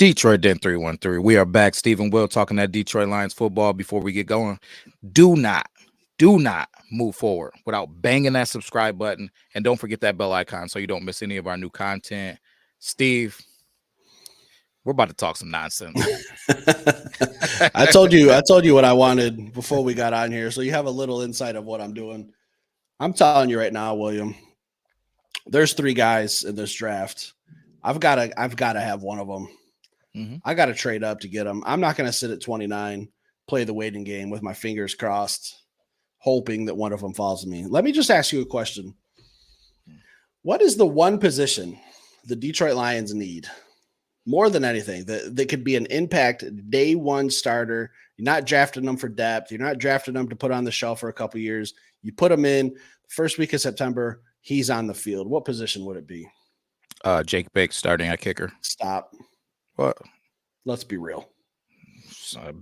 Detroit Den 313. We are back. Stephen Will talking that Detroit Lions football. Before we get going, do not move forward without banging that subscribe button. And don't forget that bell icon so you don't miss any of our new content. Steve, we're about to talk some nonsense. I told you what I wanted before we got on here. So you have a little insight of what I'm doing. I'm telling you right now, William, there's 3 guys in this draft. I've got to have one of them. Mhm. I got to trade up to get them. I'm not going to sit at 29, play the waiting game with my fingers crossed, hoping that one of them falls to me. Let me just ask you a question. What is the one position the Detroit Lions need more than anything that could be an impact day one starter? You're not drafting them for depth. You're not drafting them to put on the shelf for a couple years. You put them in first week of September. He's on the field. What position would it be? Jake Bates starting at kicker. Stop. What? Let's be real.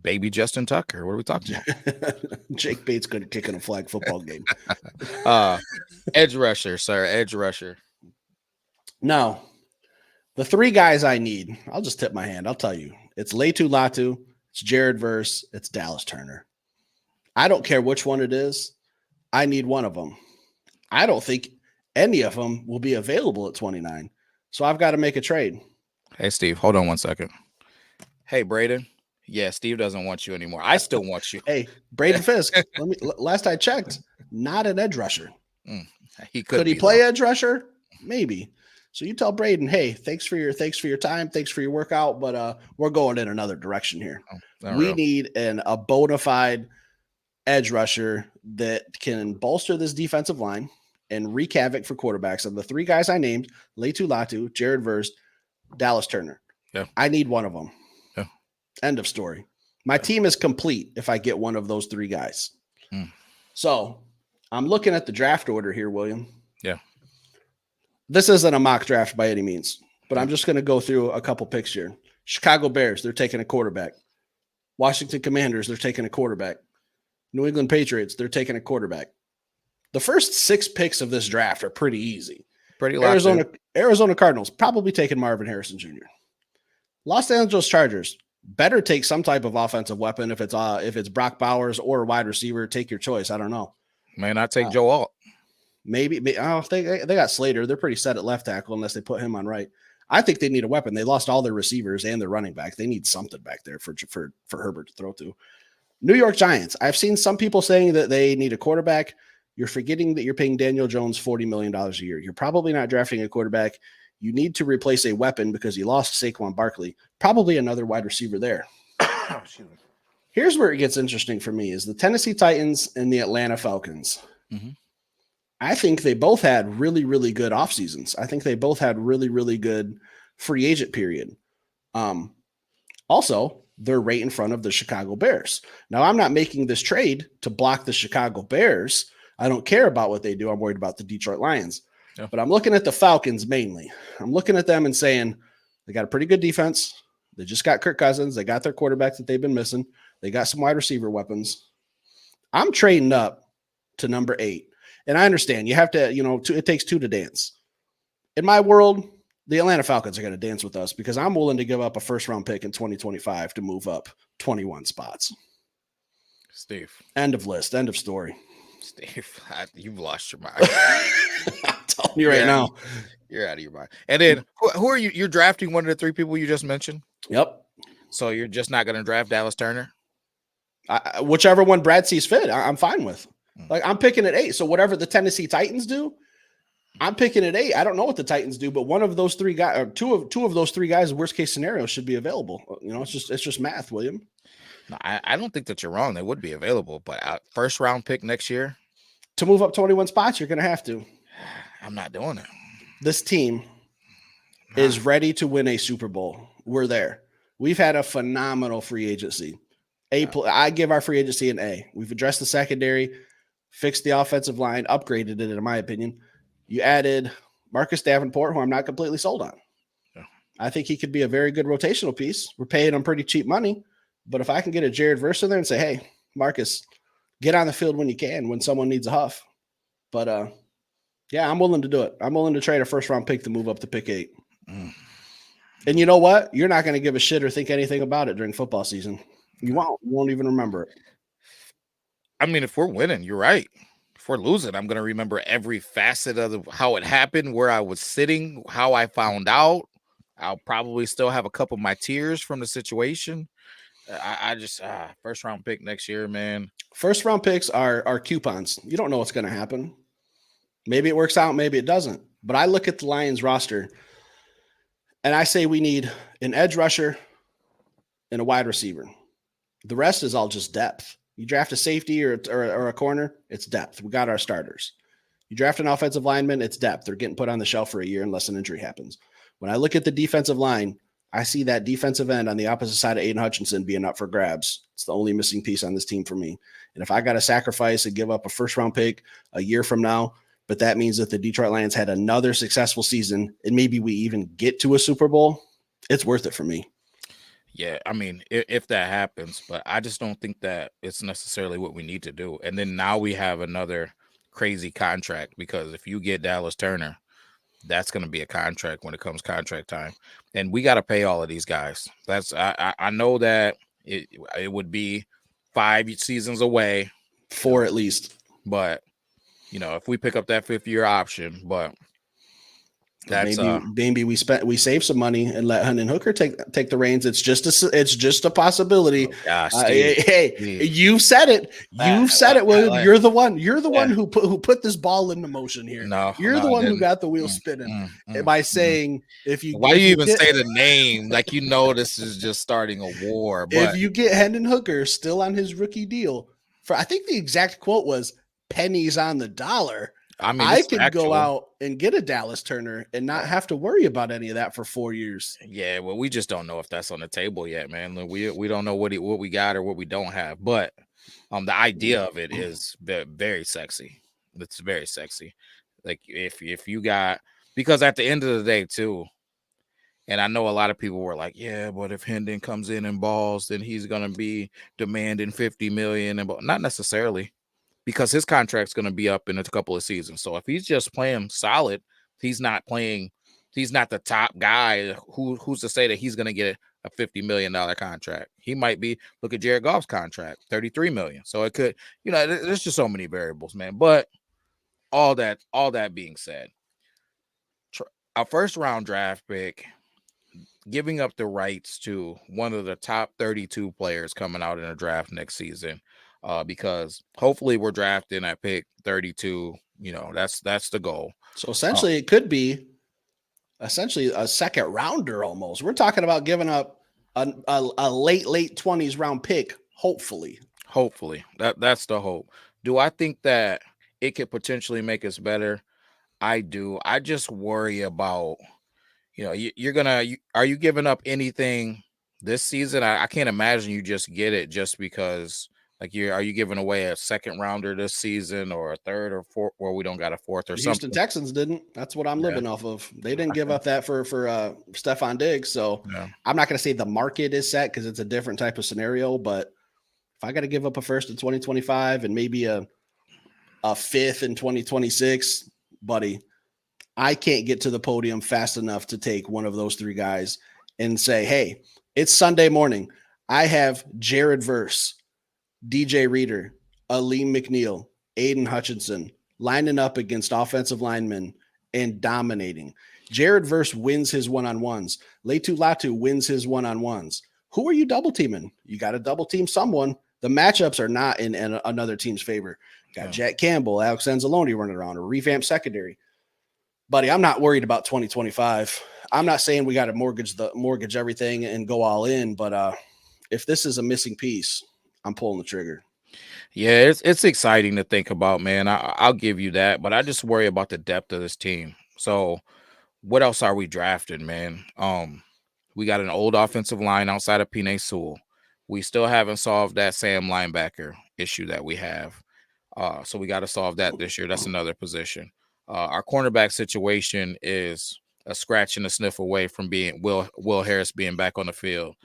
Baby Justin Tucker. What are we talking about? Jake Bates good at kicking a flag football game. Edge rusher, sir. Edge rusher. No. The 3 guys I need, I'll just tip my hand. I'll tell you. It's Latu Latu, it's Jared Verse, it's Dallas Turner. I don't care which one it is. I need one of them. I don't think any of them will be available at 29. So I've got to make a trade. Hey, Steve, hold on one second. Hey, Braden. Yeah, Steve doesn't want you anymore. I still want you. Hey, Braden Fisk. Last I checked, not an edge rusher. Could he play edge rusher? Maybe. So you tell Braden, hey, thanks for your time, thanks for your workout, but we're going in another direction here. We need a bona fide edge rusher that can bolster this defensive line and wreak havoc for quarterbacks. Of the 3 guys I named, Latu Latu, Jared Verse, Dallas Turner. Yeah. I need one of them. Yeah. End of story. My team is complete if I get one of those 3 guys. So I'm looking at the draft order here, William. Yeah. This isn't a mock draft by any means, but I'm just going to go through a couple picks here. Chicago Bears, they're taking a quarterback. Washington Commanders, they're taking a quarterback. New England Patriots, they're taking a quarterback. The first 6 picks of this draft are pretty easy. Arizona Cardinals, probably taking Marvin Harrison Jr. Los Angeles Chargers, better take some type of offensive weapon. If it's Brock Bowers or a wide receiver, take your choice. I don't know. May not take Joe Alt. Maybe they got Slater. They're pretty set at left tackle unless they put him on right. I think they need a weapon. They lost all their receivers and their running back. They need something back there for Herbert to throw to. New York Giants. I've seen some people saying that they need a quarterback. You're forgetting that you're paying Daniel Jones $40 million a year. You're probably not drafting a quarterback. You need to replace a weapon because you lost Saquon Barkley. Probably another wide receiver there. Here's where it gets interesting for me is the Tennessee Titans and the Atlanta Falcons. Mm-hmm. I think they both had really, really good off seasons. I think they both had really, really good free agent period. Also, they're right in front of the Chicago Bears. Now, I'm not making this trade to block the Chicago Bears. I don't care about what they do. I'm worried about the Detroit Lions. Yeah. But I'm looking at the Falcons mainly. I'm looking at them and saying they got a pretty good defense. They just got Kirk Cousins. They got their quarterback that they've been missing. They got some wide receiver weapons. I'm trading up to number 8. And I understand you have to, it takes 2 to dance. In my world, the Atlanta Falcons are going to dance with us because I'm willing to give up a first-round pick in 2025 to move up 21 spots. Steve. End of list. End of story. Steve, you've lost your mind. I'm telling you right now. You're out of your mind. And then who are you? You're drafting one of the 3 people you just mentioned? Yep. So you're just not going to draft Dallas Turner? Whichever one Brad sees fit, I'm fine with. Like, I'm picking at 8. So whatever the Tennessee Titans do, I'm picking at 8. I don't know what the Titans do, but one of those 3 guys, or two of those 3 guys, worst case scenario, should be available. It's just math, William. No, I don't think that you're wrong. They would be available, but first round pick next year to move up 21 spots, you're going to have to. I'm not doing it. This team is ready to win a Super Bowl. We're there. We've had a phenomenal free agency. I give our free agency an A. We've addressed the secondary, fixed the offensive line, upgraded it, in my opinion. You added Marcus Davenport, who I'm not completely sold on. Yeah. I think he could be a very good rotational piece. We're paying him pretty cheap money. But if I can get a Jared Verse in there and say, hey, Marcus, get on the field when you can, when someone needs a huff. But, yeah, I'm willing to do it. I'm willing to trade a first-round pick to move up to pick 8. And you know what? You're not going to give a shit or think anything about it during football season. You won't. You won't even remember it. I mean, if we're winning, you're right. If we're losing, I'm gonna remember every facet of how it happened, where I was sitting, how I found out. I'll probably still have a couple of my tears from the situation. I just first round pick next year, man. First round picks are coupons. You don't know what's going to happen. Maybe it works out, maybe it doesn't. But I look at the Lions roster and I say we need an edge rusher and a wide receiver. The rest is all just depth. You draft a safety or a corner, it's depth. We got our starters. You draft an offensive lineman, it's depth. They're getting put on the shelf for a year unless an injury happens. When I look at the defensive line, I see that defensive end on the opposite side of Aiden Hutchinson being up for grabs. It's the only missing piece on this team for me. And if I got to sacrifice and give up a first round pick a year from now, but that means that the Detroit Lions had another successful season and maybe we even get to a Super Bowl, it's worth it for me. Yeah, I mean, if that happens, but I just don't think that it's necessarily what we need to do. And then now we have another crazy contract, because if you get Dallas Turner, that's going to be a contract when it comes contract time, and we got to pay all of these guys. I know that it would be 5 seasons away, 4 at least, but if we pick up that 5th-year option, but that's maybe we saved some money and let Hendon Hooker take the reins. It's just a possibility. Oh gosh, Steve, you said it. You've said it, William. You're the one. You're the one who put this ball into motion here. You're the one who got the wheel spinning by saying if you. Why do you even say the name? Like this is just starting a war. But if you get Hendon Hooker still on his rookie deal, I think the exact quote was pennies on the dollar. I mean, I could go out and get a Dallas Turner and not have to worry about any of that for 4 years. Yeah, well, we just don't know if that's on the table yet, man. We don't know what we got or what we don't have. But the idea of it is very sexy. It's very sexy. Like if you got, because at the end of the day too, and I know a lot of people were like, yeah, but if Hendon comes in and balls, then he's gonna be demanding $50 million, and not necessarily. Because his contract's going to be up in a couple of seasons. So if he's just playing solid, he's not the top guy. Who's to say that he's going to get a $50 million contract? He might be. Look at Jared Goff's contract, $33 million. So it could, there's just so many variables, man. But all that being said, our first round draft pick, giving up the rights to one of the top 32 players coming out in a draft next season. Because hopefully we're drafting at pick 32. That's the goal. So essentially, it could be a second rounder almost. We're talking about giving up a late 20s round pick. Hopefully, that's the hope. Do I think that it could potentially make us better? I do. I just worry about, are you giving up anything this season? I can't imagine you just get it just because. Like, are you giving away a second rounder this season, or a third or fourth, where we don't got a fourth or something? Houston Texans didn't. That's what I'm living off of. They didn't give up that for Stephon Diggs. So I'm not going to say the market is set because it's a different type of scenario. But if I got to give up a first in 2025 and maybe a fifth in 2026, buddy, I can't get to the podium fast enough to take one of those 3 guys and say, hey, it's Sunday morning. I have Jared Verse, DJ Reader, Aleem McNeil, Aiden Hutchinson lining up against offensive linemen and dominating. Jared Verse wins his one-on-ones. Latu Latu wins his one-on-ones. Who are you double teaming? You got to double team someone. The matchups are not in another team's favor. Got Jack Campbell, Alex Anzalone running around, a revamped secondary. Buddy, I'm not worried about 2025. I'm not saying we got to mortgage everything and go all in, but if this is a missing piece, I'm pulling the trigger. Yeah, it's exciting to think about, man. I'll give you that, but I just worry about the depth of this team. So, what else are we drafting, man? We got an old offensive line outside of Penei Sewell. We still haven't solved that Sam linebacker issue that we have. So we got to solve that this year. That's another position. Our cornerback situation is a scratch and a sniff away from being Will Harris being back on the field.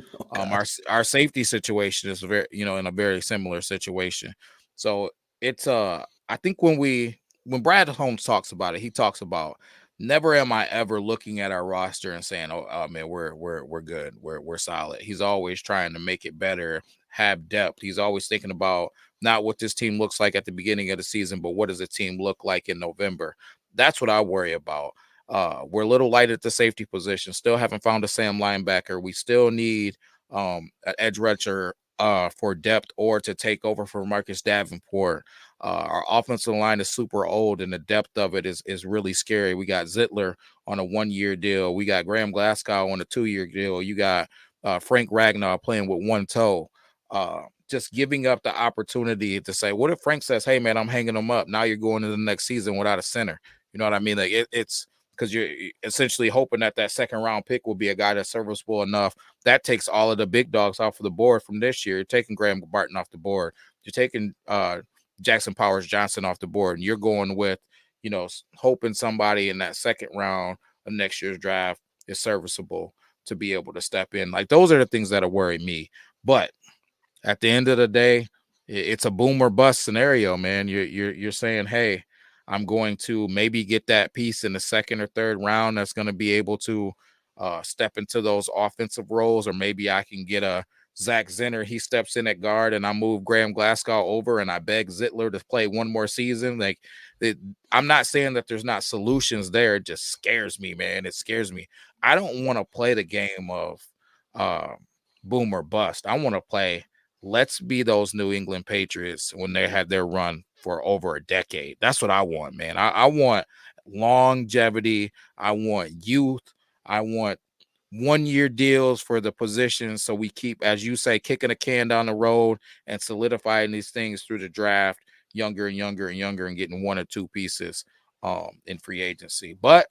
Our safety situation is very, in a very similar situation. So it's I think when Brad Holmes talks about it, he talks about never am I ever looking at our roster and saying, "Oh, man, we're good, we're solid." He's always trying to make it better, have depth. He's always thinking about not what this team looks like at the beginning of the season, but what does the team look like in November. That's what I worry about. We're a little light at the safety position. Still haven't found a Sam linebacker. We still need an edge rusher for depth or to take over for Marcus Davenport. Our offensive line is super old, and the depth of it is really scary. We got Zittler on a 1-year deal. We got Graham Glasgow on a 2-year deal. You got Frank Ragnar playing with one toe. Just giving up the opportunity to say, what if Frank says, "Hey, man, I'm hanging him up." Now you're going into the next season without a center. You know what I mean? Like it's because you're essentially hoping that second round pick will be a guy that's serviceable enough. That takes all of the big dogs off of the board from this year. You're taking Graham Barton off the board. You're taking Jackson Powers Johnson off the board, and you're going with, hoping somebody in that second round of next year's draft is serviceable to be able to step in. Like, those are the things that worry me. But at the end of the day, it's a boom or bust scenario, man. You're saying, hey, I'm going to maybe get that piece in the second or third round that's going to be able to step into those offensive roles, or maybe I can get a Zach Zinner. He steps in at guard, and I move Graham Glasgow over, and I beg Zittler to play one more season. Like, I'm not saying that there's not solutions there. It just scares me, man. It scares me. I don't want to play the game of uh, boom or bust. I want to play, let's be those New England Patriots when they had their run for over a decade. That's what I want, man. I want longevity. I want youth. I want 1-year deals for the positions, so we keep, as you say, kicking a can down the road and solidifying these things through the draft, younger and younger and younger, and getting 1 or 2 pieces in free agency. But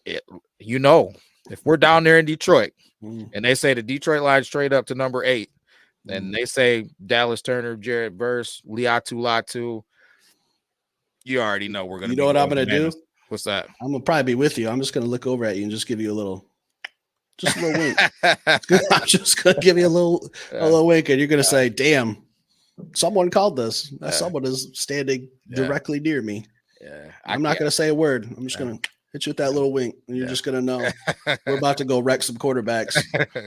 it, if we're down there in Detroit and they say the Detroit Lions trade up to number 8, and they say Dallas Turner, Jared Verse, Liatu Latu, you already know we're going to You know be what I'm going going to do? bananas. What's that? I'm going to probably be with you. I'm just going to look over at you and just give you a little wink. I'm just going to give you a little wink, and you're going to say, "Damn, someone called this. Someone is standing directly near me." Yeah, I'm not going to say a word. I'm just going to hit you with that little wink, and you're just going to know we're about to go wreck some quarterbacks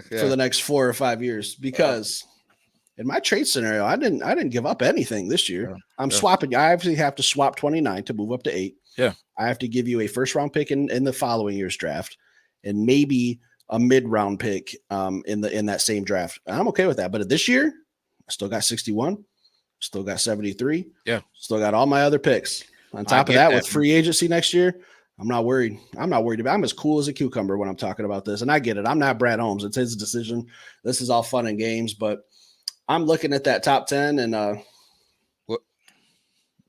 for the next 4 or 5 years. Because in my trade scenario, I didn't give up anything this year. I'm swapping. I actually have to swap 29 to move up to 8. Yeah, I have to give you a first round pick in the following year's draft, and maybe a mid round pick in that same draft. And I'm okay with that. But this year, I still got 61, still got 73. Yeah, still got all my other picks. On top of that, with free agency next year, I'm not worried. I'm as cool as a cucumber when I'm talking about this. And I get it. I'm not Brad Holmes. It's his decision. This is all fun and games, but I'm looking at that top 10, and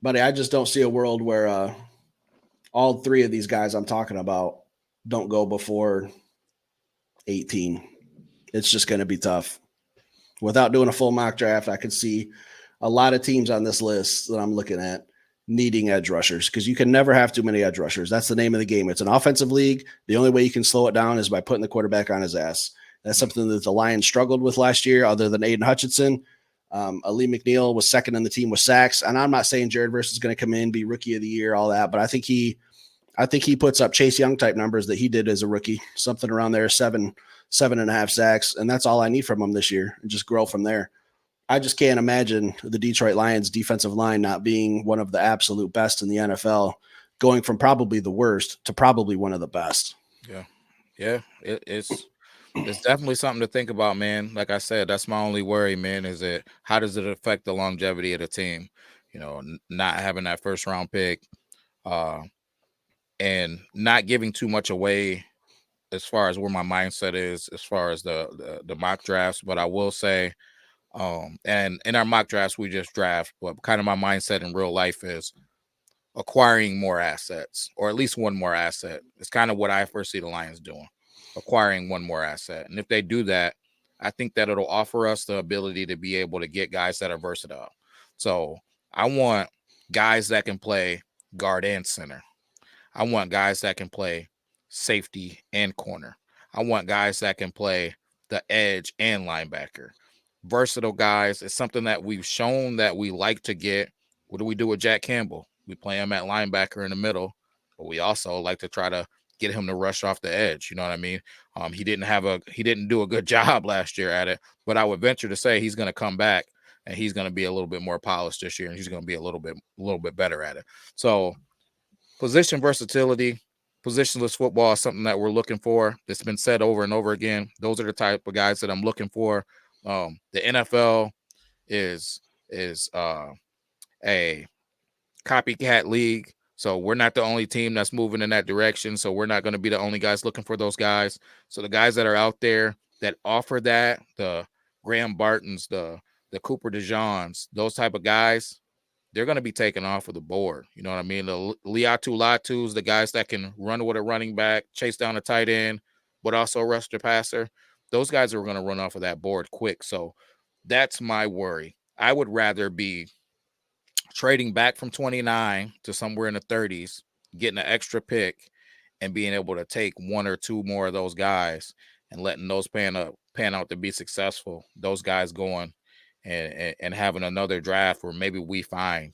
buddy, I just don't see a world where all 3 of these guys I'm talking about don't go before 18. It's just going to be tough. Without doing a full mock draft, I could see a lot of teams on this list that I'm looking at needing edge rushers, because you can never have too many edge rushers. That's the name of the game. It's an offensive league. The only way you can slow it down is by putting the quarterback on his ass. That's something that the Lions struggled with last year, other than Aiden Hutchinson. Ali McNeil was second in the team with sacks. And I'm not saying Jared Verse is going to come in, be rookie of the year, all that, but I think he puts up Chase Young type numbers that he did as a rookie, something around there, 7.5 sacks. And that's all I need from him this year, and just grow from there. I just can't imagine the Detroit Lions defensive line not being one of the absolute best in the NFL, going from probably the worst to probably one of the best. Yeah. It's definitely something to think about, man. Like I said, that's my only worry, man, is that how does it affect the longevity of the team? Not having that first round pick, and not giving too much away as far as where my mindset is, as far as the mock drafts. But I will say, and in our mock drafts, we just draft, but kind of my mindset in real life is acquiring more assets, or at least one more asset. It's kind of what I first see the Lions doing, acquiring one more asset. And if they do that, I think that it'll offer us the ability to be able to get guys that are versatile. So I want guys that can play guard and center. I want guys that can play safety and corner. I want guys that can play the edge and linebacker. Versatile guys is something that we've shown that we like to get. What do we do with Jack Campbell? We play him at linebacker in the middle, but we also like to try to get him to rush off the edge. You know what I mean? He didn't do a good job last year at it, but I would venture to say he's going to come back and he's going to be a little bit more polished this year, and he's going to be a little bit better at it. So position versatility, positionless football is something that we're looking for. It's been said over and over again. Those are the type of guys that I'm looking for. The NFL is a copycat league. So we're not the only team that's moving in that direction. So we're not going to be the only guys looking for those guys. So the guys that are out there that offer that, the Graham Bartons, the Cooper DeJeans, those type of guys, they're going to be taken off of the board. You know what I mean? The Liatu Latus, the guys that can run with a running back, chase down a tight end, but also rush the passer. Those guys are going to run off of that board quick. So that's my worry. I would rather be trading back from 29 to somewhere in the 30s, getting an extra pick and being able to take one or two more of those guys and letting those pan out to be successful. Those guys going and having another draft where maybe we find,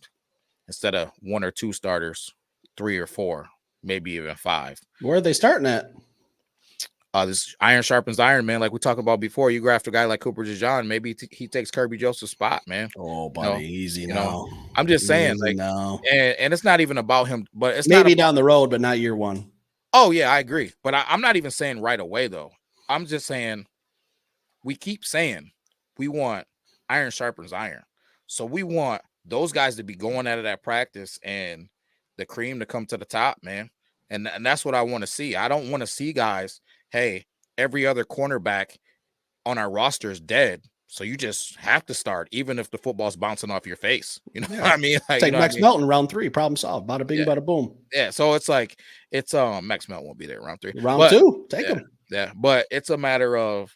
instead of one or two starters, 3 or 4, maybe even 5. Where are they starting at? This iron sharpens iron, man. Like we talked about before, you draft a guy like Cooper DeJean, maybe he takes Kirby Joseph's spot, man. Oh, buddy, easy now. I'm just saying, like, and it's not even about him, but it's maybe not down the road, but not year one. Oh yeah, I agree. But I'm not even saying right away though. I'm just saying we keep saying we want iron sharpens iron, so we want those guys to be going at it at practice and the cream to come to the top, man. And that's what I want to see. I don't want to see guys, hey, every other cornerback on our roster is dead, so you just have to start, even if the football's bouncing off your face. You know what I mean? Like, take Max Melton round 3, problem solved. Bada bing, bada boom. Yeah, so it's like Max Melton won't be there round 3. Round 2, take him. Yeah, but it's a matter of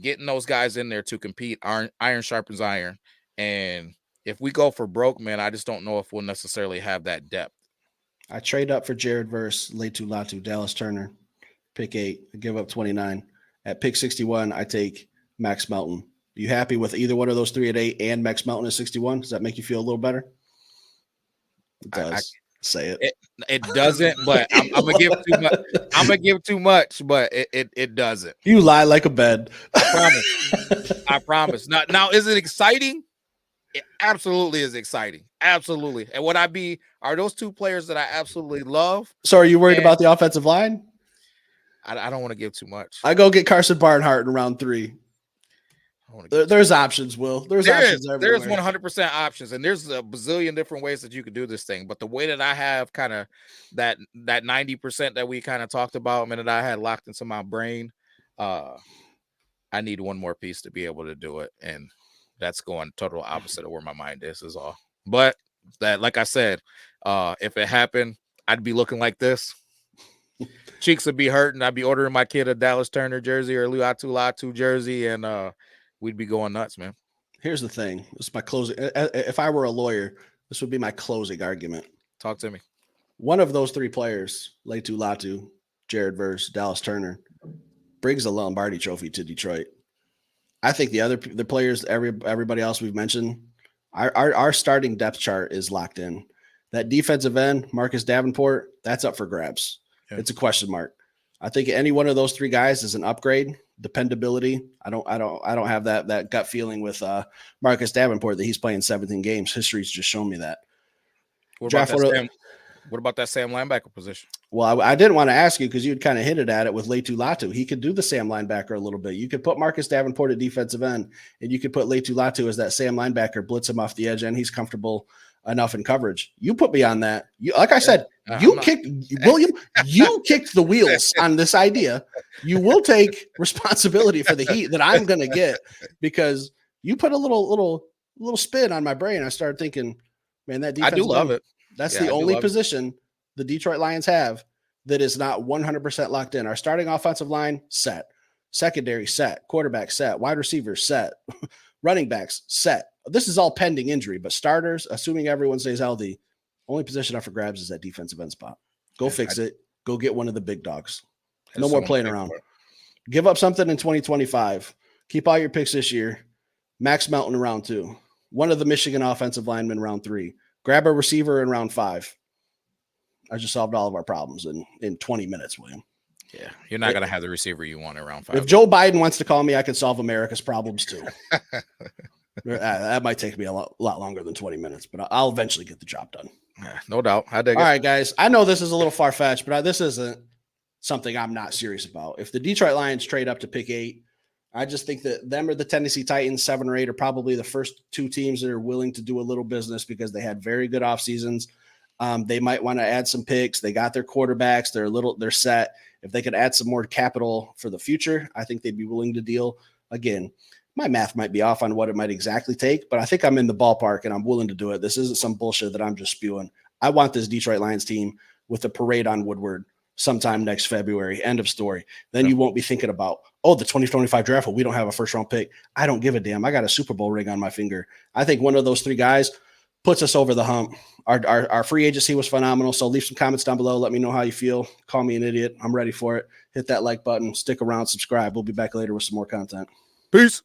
getting those guys in there to compete. Iron sharpens iron, and if we go for broke, man, I just don't know if we'll necessarily have that depth. I trade up for Jared Verse, Letu Latu, Dallas Turner, pick 8, give up 29. At pick 61, I take Max Melton. You happy with either one of those 3 at 8 and Max Melton at 61? Does that make you feel a little better? It does. Say it. It doesn't, but I'm gonna give too much. I'm gonna give too much, but it doesn't. You lie like a bed. I promise. I promise. Now, is it exciting? It absolutely is exciting. Absolutely. And would I be? Are those 2 players that I absolutely love? So, are you worried about the offensive line? I don't want to give too much. I go get Carson Barnhart in round 3. There's options, Will. There's options everywhere. There's 100% options, and there's a bazillion different ways that you could do this thing. But the way that I have kind of that 90% that we kind of talked about, and that I had locked into my brain, I need one more piece to be able to do it, and that's going total opposite of where my mind is all. But that, like I said, if it happened, I'd be looking like this. Cheeks would be hurting. I'd be ordering my kid a Dallas Turner jersey or Liatu Latu jersey, and we'd be going nuts, man. Here's the thing. This is my closing. If I were a lawyer, this would be my closing argument. Talk to me. One of those 3 players, Letu Latu, Jared Verse, Dallas Turner, brings a Lombardi trophy to Detroit. I think the players, everybody else we've mentioned, our starting depth chart is locked in. That defensive end, Marcus Davenport, that's up for grabs. Yeah. It's a question mark. I think any one of those 3 guys is an upgrade. Dependability. I don't have that gut feeling with Marcus Davenport that he's playing 17 games. History's just shown me that. What about that Sam linebacker position? Well, I didn't want to ask you because you'd kind of hinted at it with Letu Latu. He could do the Sam linebacker a little bit. You could put Marcus Davenport at defensive end, and you could put Letu Latu as that Sam linebacker, blitz him off the edge, and he's comfortable enough in coverage. You put me on that. Like I said, you kicked the wheels on this idea. You will take responsibility for the heat that I'm going to get because you put a little spin on my brain. I started thinking, man, that defense. I do love it. That's the only position the Detroit Lions have that is not 100% locked in. Our starting offensive line set, secondary set, quarterback set, wide receivers set, running backs set. This is all pending injury, but starters, assuming everyone stays healthy, only position up for grabs is that defensive end spot. Go fix it. Go get one of the big dogs. No more playing around. Give up something in 2025. Keep all your picks this year. Max Melton in round 2. One of the Michigan offensive linemen round 3. Grab a receiver in round 5. I just solved all of our problems in 20 minutes, William. Yeah, you're not going to have the receiver you want around 5. If Joe Biden wants to call me, I can solve America's problems too. That might take me a lot longer than 20 minutes, but I'll eventually get the job done. Yeah, no doubt. I dig it. All right, guys. I know this is a little far-fetched, but this isn't something I'm not serious about. If the Detroit Lions trade up to pick 8, I just think that them or the Tennessee Titans, 7 or 8, are probably the first 2 teams that are willing to do a little business because they had very good off seasons. They might want to add some picks. They got their quarterbacks. They're set. If they could add some more capital for the future, I think they'd be willing to deal. Again, my math might be off on what it might exactly take, but I think I'm in the ballpark and I'm willing to do it. This isn't some bullshit that I'm just spewing. I want this Detroit Lions team with a parade on Woodward sometime next February. End of story. Then you won't be thinking about, the 2025 draft, we don't have a first round pick. I don't give a damn. I got a Super Bowl ring on my finger. I think one of those 3 guys puts us over the hump. Our free agency was phenomenal. So leave some comments down below. Let me know how you feel. Call me an idiot. I'm ready for it. Hit that like button. Stick around. Subscribe. We'll be back later with some more content. Peace.